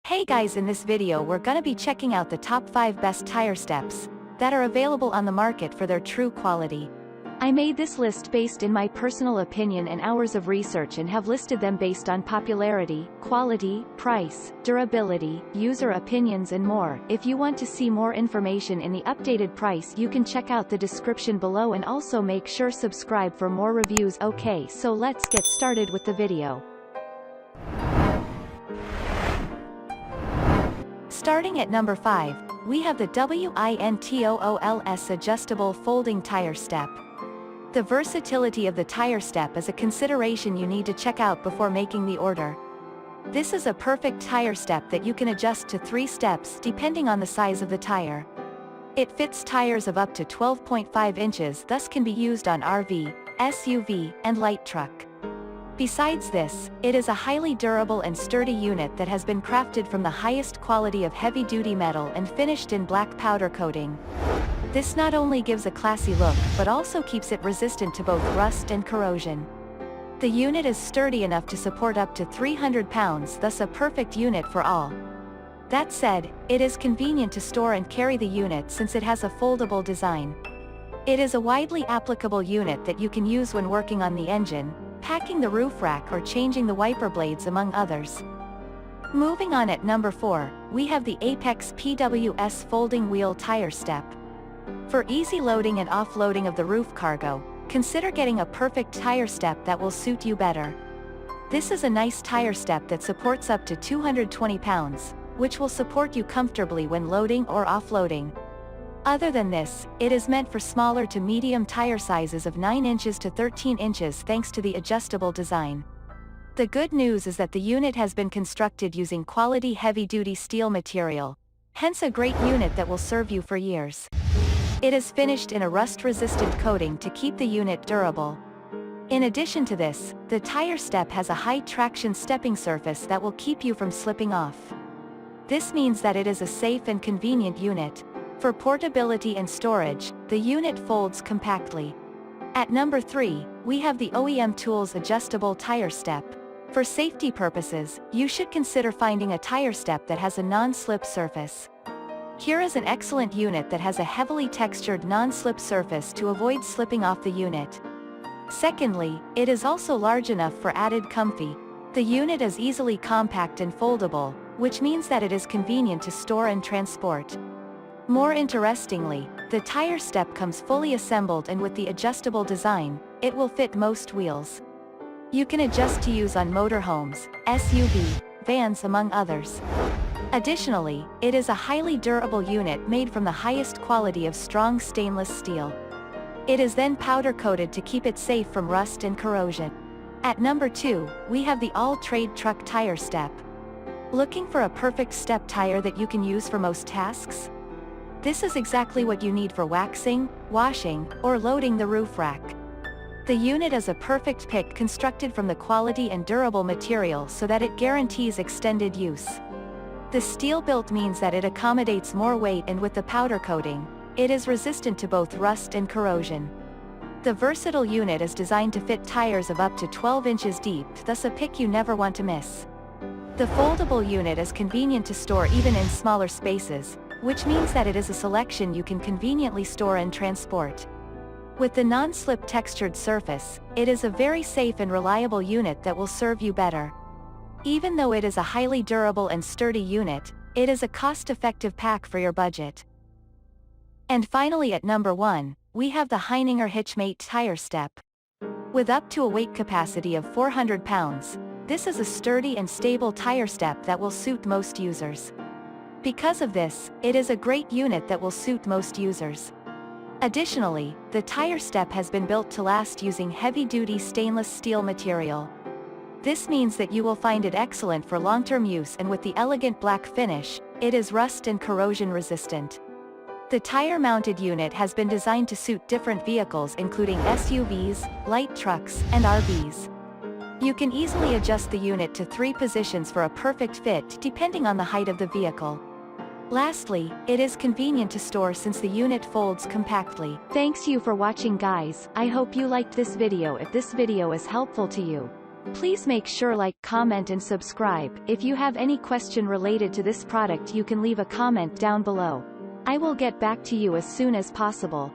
Hey guys, in this video we're gonna be checking out the top 5 best tire steps that are available on the market for their true quality. I made this list based in my personal opinion and hours of research and have listed them based on popularity, quality, price, durability, user opinions and more. If you want to see more information in the updated price, you can check out the description below and also make sure subscribe for more reviews. Okay, so let's get started with the video. Starting at number 5, we have the WINTOOLS Adjustable Folding Tire Step. The versatility of the tire step is a consideration you need to check out before making the order. This is a perfect tire step that you can adjust to 3 steps depending on the size of the tire. It fits tires of up to 12.5 inches, thus can be used on RV, SUV, and light truck. Besides this, it is a highly durable and sturdy unit that has been crafted from the highest quality of heavy-duty metal and finished in black powder coating. This not only gives a classy look but also keeps it resistant to both rust and corrosion. The unit is sturdy enough to support up to 300 pounds, thus a perfect unit for all. That said, it is convenient to store and carry the unit since it has a foldable design. It is a widely applicable unit that you can use when working on the engine, packing the roof rack or changing the wiper blades among others. Moving on at number 4, we have the Apex PWS Folding Wheel Tire Step. For easy loading and offloading of the roof cargo, consider getting a perfect tire step that will suit you better. This is a nice tire step that supports up to 220 pounds, which will support you comfortably when loading or offloading. Other than this, it is meant for smaller to medium tire sizes of 9 inches to 13 inches thanks to the adjustable design. The good news is that the unit has been constructed using quality heavy-duty steel material, hence a great unit that will serve you for years. It is finished in a rust-resistant coating to keep the unit durable. In addition to this, the tire step has a high-traction stepping surface that will keep you from slipping off. This means that it is a safe and convenient unit. For portability and storage, the unit folds compactly. At number 3, we have the OEMTOOLS Adjustable Tire Step. For safety purposes, you should consider finding a tire step that has a non-slip surface. Here is an excellent unit that has a heavily textured non-slip surface to avoid slipping off the unit. Secondly, it is also large enough for added comfy. The unit is easily compact and foldable, which means that it is convenient to store and transport. More interestingly, the tire step comes fully assembled and with the adjustable design, it will fit most wheels. You can adjust to use on motorhomes, SUV, vans among others. Additionally, it is a highly durable unit made from the highest quality of strong stainless steel. It is then powder coated to keep it safe from rust and corrosion. At number 2, we have the Alltrade Truck Tire Step. Looking for a perfect step tire that you can use for most tasks? This is exactly what you need for waxing, washing, or loading the roof rack. The unit is a perfect pick constructed from the quality and durable material so that it guarantees extended use. The steel built means that it accommodates more weight, and with the powder coating, it is resistant to both rust and corrosion. The versatile unit is designed to fit tires of up to 12 inches deep, thus a pick you never want to miss. The foldable unit is convenient to store even in smaller spaces, which means that it is a selection you can conveniently store and transport. With the non-slip textured surface, it is a very safe and reliable unit that will serve you better. Even though it is a highly durable and sturdy unit, it is a cost-effective pack for your budget. And finally at number 1, we have the Heininger Hitchmate Tire Step. With up to a weight capacity of 400 pounds, this is a sturdy and stable tire step that will suit most users. Because of this, it is a great unit that will suit most users. Additionally, the tire step has been built to last using heavy-duty stainless steel material. This means that you will find it excellent for long-term use, and with the elegant black finish, it is rust and corrosion resistant. The tire-mounted unit has been designed to suit different vehicles including SUVs, light trucks, and RVs. You can easily adjust the unit to 3 positions for a perfect fit depending on the height of the vehicle. Lastly, it is convenient to store since the unit folds compactly. Thanks you for watching guys, I hope you liked this video. If this video is helpful to you, Please make sure like, comment and subscribe. If you have any question related to this product you can leave a comment down below. I will get back to you as soon as possible.